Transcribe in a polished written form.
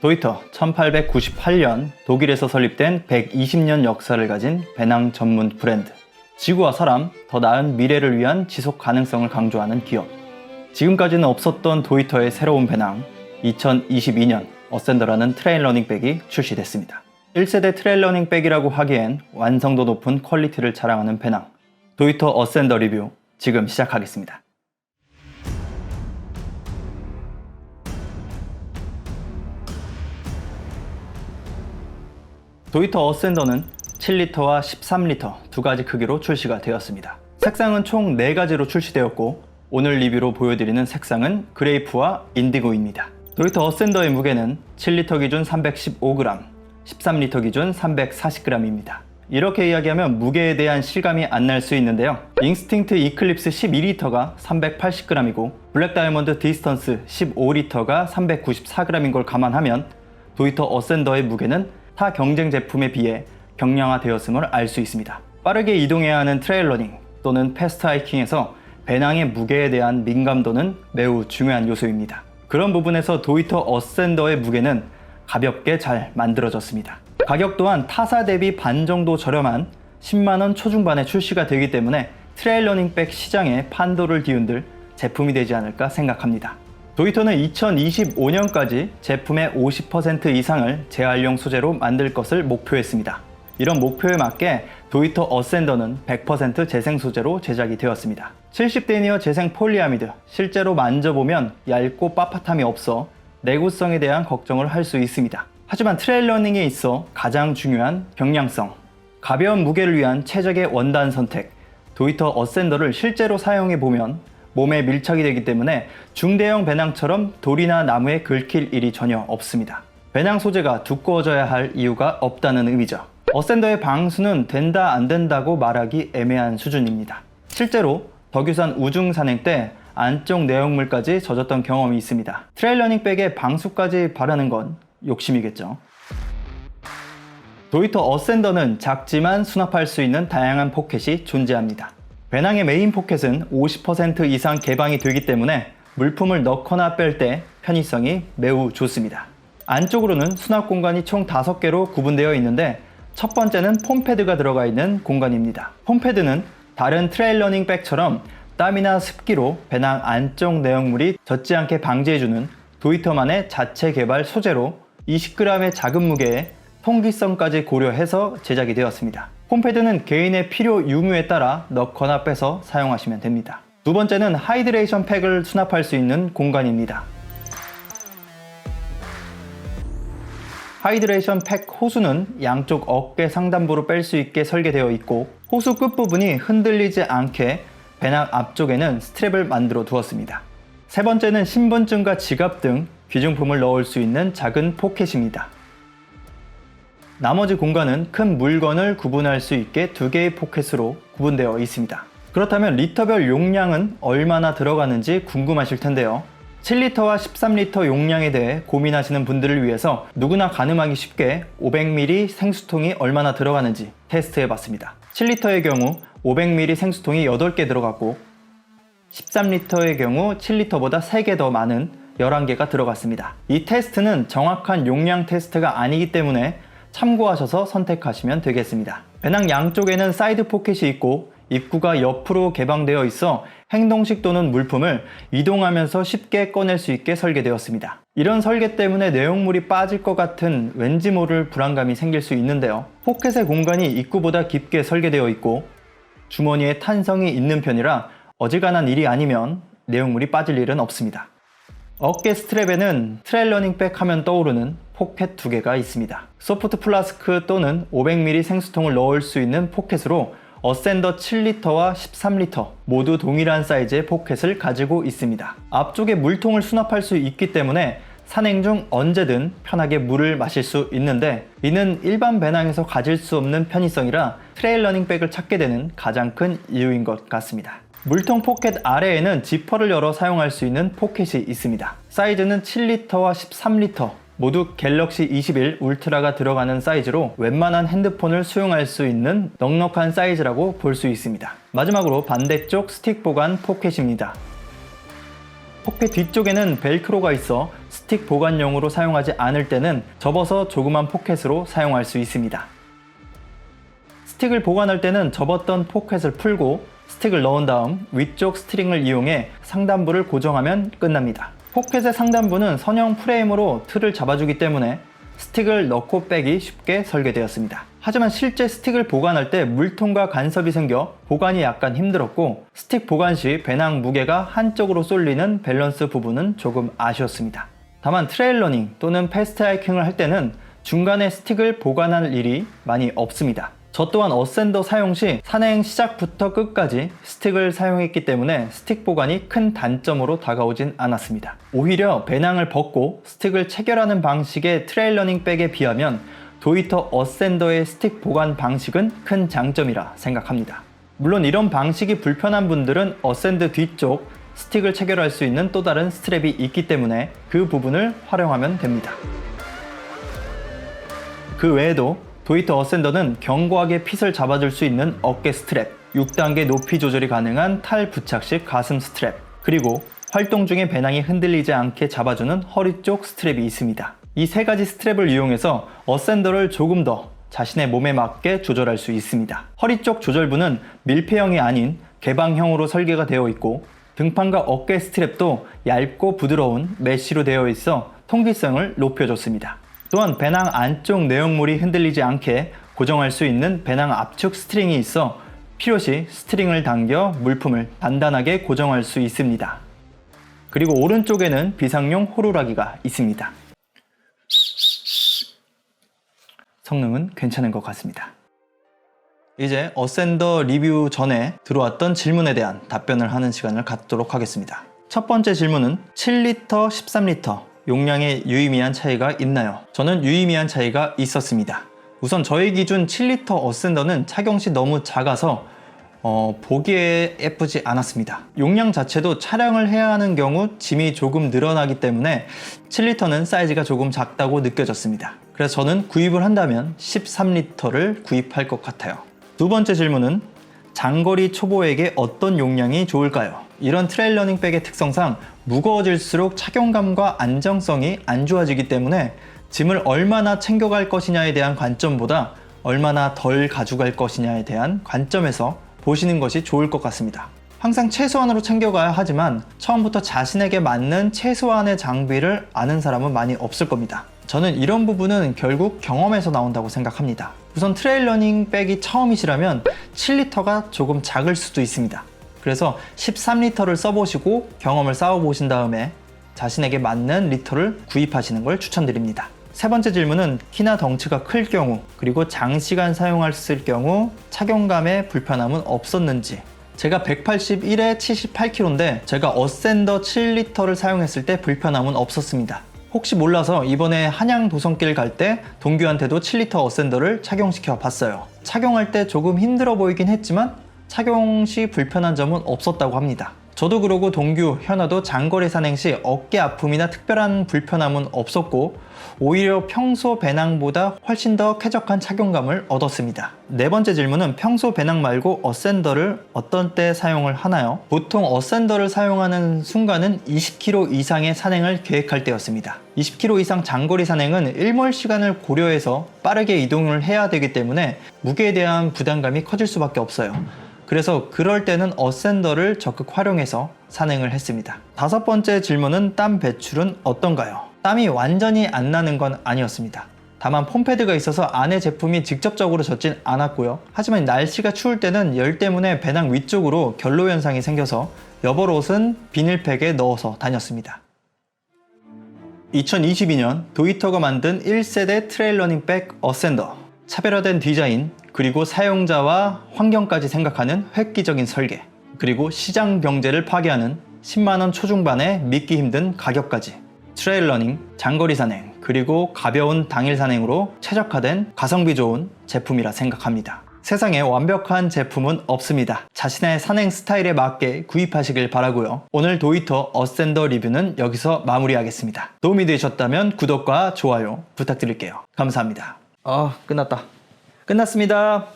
도이터 1898년 독일에서 설립된 120년 역사를 가진 배낭 전문 브랜드. 지구와 사람, 더 나은 미래를 위한 지속 가능성을 강조하는 기업. 지금까지는 없었던 도이터의 새로운 배낭, 2022년 어센더라는 트레일 러닝백이 출시됐습니다. 1세대 트레일 러닝백이라고 하기엔 완성도 높은 퀄리티를 자랑하는 배낭. 도이터 어센더 리뷰 지금 시작하겠습니다. 도이터 어센더는 7리터와 13리터 두 가지 크기로 출시가 되었습니다. 색상은 총 4가지로 출시되었고 오늘 리뷰로 보여드리는 색상은 그레이프와 인디고입니다. 도이터 어센더의 무게는 7리터 기준 315g, 13리터 기준 340g입니다. 이렇게 이야기하면 무게에 대한 실감이 안 날 수 있는데요. 인스팅트 이클립스 12리터가 380g이고 블랙 다이아몬드 디스턴스 15리터가 394g인 걸 감안하면 도이터 어센더의 무게는 타 경쟁 제품에 비해 경량화되었음을 알 수 있습니다. 빠르게 이동해야 하는 트레일 러닝 또는 패스트 하이킹에서 배낭의 무게에 대한 민감도는 매우 중요한 요소입니다. 그런 부분에서 도이터 어센더의 무게는 가볍게 잘 만들어졌습니다. 가격 또한 타사 대비 반 정도 저렴한 10만원 초중반에 출시가 되기 때문에 트레일 러닝백 시장에 판도를 뒤흔들 제품이 되지 않을까 생각합니다. 도이터는 2025년까지 제품의 50% 이상을 재활용 소재로 만들 것을 목표했습니다. 이런 목표에 맞게 도이터 어센더는 100% 재생 소재로 제작이 되었습니다. 70데니어 재생 폴리아미드, 실제로 만져보면 얇고 빳빳함이 없어 내구성에 대한 걱정을 할 수 있습니다. 하지만 트레일 러닝에 있어 가장 중요한 경량성, 가벼운 무게를 위한 최적의 원단 선택, 도이터 어센더를 실제로 사용해보면 몸에 밀착이 되기 때문에 중대형 배낭처럼 돌이나 나무에 긁힐 일이 전혀 없습니다. 배낭 소재가 두꺼워져야 할 이유가 없다는 의미죠. 어센더의 방수는 된다 안 된다고 말하기 애매한 수준입니다. 실제로 덕유산 우중 산행 때 안쪽 내용물까지 젖었던 경험이 있습니다. 트레일 러닝백에 방수까지 바라는 건 욕심이겠죠. 도이터 어센더는 작지만 수납할 수 있는 다양한 포켓이 존재합니다. 배낭의 메인 포켓은 50% 이상 개방이 되기 때문에 물품을 넣거나 뺄 때 편의성이 매우 좋습니다. 안쪽으로는 수납 공간이 총 5개로 구분되어 있는데 첫 번째는 폼패드가 들어가 있는 공간입니다. 폼패드는 다른 트레일 러닝백처럼 땀이나 습기로 배낭 안쪽 내용물이 젖지 않게 방지해주는 도이터만의 자체 개발 소재로 20g의 작은 무게에 통기성까지 고려해서 제작이 되었습니다. 폼패드는 개인의 필요 유무에 따라 넣거나 빼서 사용하시면 됩니다. 두 번째는 하이드레이션 팩을 수납할 수 있는 공간입니다. 하이드레이션 팩 호수는 양쪽 어깨 상단부로 뺄 수 있게 설계되어 있고 호수 끝부분이 흔들리지 않게 배낭 앞쪽에는 스트랩을 만들어 두었습니다. 세 번째는 신분증과 지갑 등 귀중품을 넣을 수 있는 작은 포켓입니다. 나머지 공간은 큰 물건을 구분할 수 있게 2개의 포켓으로 구분되어 있습니다. 그렇다면 리터별 용량은 얼마나 들어가는지 궁금하실 텐데요. 7리터와 13리터 용량에 대해 고민하시는 분들을 위해서 누구나 가늠하기 쉽게 500ml 생수통이 얼마나 들어가는지 테스트해 봤습니다. 7리터의 경우 500ml 생수통이 8개 들어갔고 13리터의 경우 7리터보다 3개 더 많은 11개가 들어갔습니다. 이 테스트는 정확한 용량 테스트가 아니기 때문에 참고하셔서 선택하시면 되겠습니다. 배낭 양쪽에는 사이드 포켓이 있고 입구가 옆으로 개방되어 있어 행동식 또는 물품을 이동하면서 쉽게 꺼낼 수 있게 설계되었습니다. 이런 설계 때문에 내용물이 빠질 것 같은 왠지 모를 불안감이 생길 수 있는데요. 포켓의 공간이 입구보다 깊게 설계되어 있고 주머니에 탄성이 있는 편이라 어지간한 일이 아니면 내용물이 빠질 일은 없습니다. 어깨 스트랩에는 트레일 러닝백 하면 떠오르는 포켓 2개가 있습니다. 소프트 플라스크 또는 500ml 생수통을 넣을 수 있는 포켓으로 어센더 7리터와 13리터 모두 동일한 사이즈의 포켓을 가지고 있습니다. 앞쪽에 물통을 수납할 수 있기 때문에 산행 중 언제든 편하게 물을 마실 수 있는데 이는 일반 배낭에서 가질 수 없는 편의성이라 트레일 러닝백을 찾게 되는 가장 큰 이유인 것 같습니다. 물통 포켓 아래에는 지퍼를 열어 사용할 수 있는 포켓이 있습니다. 사이즈는 7리터와 13리터 모두 갤럭시 21 울트라가 들어가는 사이즈로 웬만한 핸드폰을 수용할 수 있는 넉넉한 사이즈라고 볼 수 있습니다. 마지막으로 반대쪽 스틱 보관 포켓입니다. 포켓 뒤쪽에는 벨크로가 있어 스틱 보관용으로 사용하지 않을 때는 접어서 조그만 포켓으로 사용할 수 있습니다. 스틱을 보관할 때는 접었던 포켓을 풀고 스틱을 넣은 다음 위쪽 스트링을 이용해 상단부를 고정하면 끝납니다. 포켓의 상단부는 선형 프레임으로 틀을 잡아주기 때문에 스틱을 넣고 빼기 쉽게 설계되었습니다. 하지만 실제 스틱을 보관할 때 물통과 간섭이 생겨 보관이 약간 힘들었고 스틱 보관 시 배낭 무게가 한쪽으로 쏠리는 밸런스 부분은 조금 아쉬웠습니다. 다만 트레일러닝 또는 패스트 하이킹을 할 때는 중간에 스틱을 보관할 일이 많이 없습니다. 저 또한 어센더 사용 시 산행 시작부터 끝까지 스틱을 사용했기 때문에 스틱 보관이 큰 단점으로 다가오진 않았습니다. 오히려 배낭을 벗고 스틱을 체결하는 방식의 트레일러닝 백에 비하면 도이터 어센더의 스틱 보관 방식은 큰 장점이라 생각합니다. 물론 이런 방식이 불편한 분들은 어센더 뒤쪽 스틱을 체결할 수 있는 또 다른 스트랩이 있기 때문에 그 부분을 활용하면 됩니다. 그 외에도 도이터 어센더는 견고하게 핏을 잡아줄 수 있는 어깨 스트랩, 6단계 높이 조절이 가능한 탈 부착식 가슴 스트랩, 그리고 활동 중에 배낭이 흔들리지 않게 잡아주는 허리 쪽 스트랩이 있습니다. 이 세 가지 스트랩을 이용해서 어센더를 조금 더 자신의 몸에 맞게 조절할 수 있습니다. 허리 쪽 조절부는 밀폐형이 아닌 개방형으로 설계가 되어 있고 등판과 어깨 스트랩도 얇고 부드러운 메쉬로 되어 있어 통기성을 높여줬습니다. 또한 배낭 안쪽 내용물이 흔들리지 않게 고정할 수 있는 배낭 압축 스트링이 있어 필요시 스트링을 당겨 물품을 단단하게 고정할 수 있습니다. 그리고 오른쪽에는 비상용 호루라기가 있습니다. 성능은 괜찮은 것 같습니다. 이제 어센더 리뷰 전에 들어왔던 질문에 대한 답변을 하는 시간을 갖도록 하겠습니다. 첫 번째 질문은 7리터, 13리터 용량에 유의미한 차이가 있나요? 저는 유의미한 차이가 있었습니다. 우선 저의 기준 7리터 어센더는 착용 시 너무 작아서 보기에 예쁘지 않았습니다. 용량 자체도 촬영을 해야 하는 경우 짐이 조금 늘어나기 때문에 7리터는 사이즈가 조금 작다고 느껴졌습니다. 그래서 저는 구입을 한다면 13리터를 구입할 것 같아요. 두 번째 질문은 장거리 초보에게 어떤 용량이 좋을까요? 이런 트레일러닝 백의 특성상 무거워질수록 착용감과 안정성이 안 좋아지기 때문에 짐을 얼마나 챙겨갈 것이냐에 대한 관점보다 얼마나 덜 가져갈 것이냐에 대한 관점에서 보시는 것이 좋을 것 같습니다. 항상 최소한으로 챙겨가야 하지만 처음부터 자신에게 맞는 최소한의 장비를 아는 사람은 많이 없을 겁니다. 저는 이런 부분은 결국 경험에서 나온다고 생각합니다. 우선 트레일러닝 백이 처음이시라면 7리터가 조금 작을 수도 있습니다. 그래서 13리터를 써보시고 경험을 쌓아보신 다음에 자신에게 맞는 리터를 구입하시는 걸 추천드립니다. 세 번째 질문은 키나 덩치가 클 경우 그리고 장시간 사용했을 경우 착용감에 불편함은 없었는지. 제가 181에 78kg인데 제가 어센더 7리터를 사용했을 때 불편함은 없었습니다. 혹시 몰라서 이번에 한양 도성길 갈 때 동규한테도 7리터 어센더를 착용시켜 봤어요. 착용할 때 조금 힘들어 보이긴 했지만 착용 시 불편한 점은 없었다고 합니다. 저도 그러고 동규, 현아도 장거리 산행 시 어깨 아픔이나 특별한 불편함은 없었고 오히려 평소 배낭보다 훨씬 더 쾌적한 착용감을 얻었습니다. 네 번째 질문은 평소 배낭 말고 어센더를 어떤 때 사용을 하나요? 보통 어센더를 사용하는 순간은 20km 이상의 산행을 계획할 때였습니다. 20km 이상 장거리 산행은 일몰 시간을 고려해서 빠르게 이동을 해야 되기 때문에 무게에 대한 부담감이 커질 수밖에 없어요. 그래서 그럴 때는 어센더를 적극 활용해서 산행을 했습니다. 다섯 번째 질문은 땀 배출은 어떤가요? 땀이 완전히 안 나는 건 아니었습니다. 다만 폼패드가 있어서 안에 제품이 직접적으로 젖진 않았고요. 하지만 날씨가 추울 때는 열 때문에 배낭 위쪽으로 결로 현상이 생겨서 여벌옷은 비닐팩에 넣어서 다녔습니다. 2022년 도이터가 만든 1세대 트레일러닝 백 어센더. 차별화된 디자인, 그리고 사용자와 환경까지 생각하는 획기적인 설계, 그리고 시장 경제를 파괴하는 10만원 초중반의 믿기 힘든 가격까지 트레일러닝, 장거리 산행, 그리고 가벼운 당일 산행으로 최적화된 가성비 좋은 제품이라 생각합니다. 세상에 완벽한 제품은 없습니다. 자신의 산행 스타일에 맞게 구입하시길 바라고요. 오늘 도이터 어센더 리뷰는 여기서 마무리하겠습니다. 도움이 되셨다면 구독과 좋아요 부탁드릴게요. 감사합니다. 끝났다. 끝났습니다.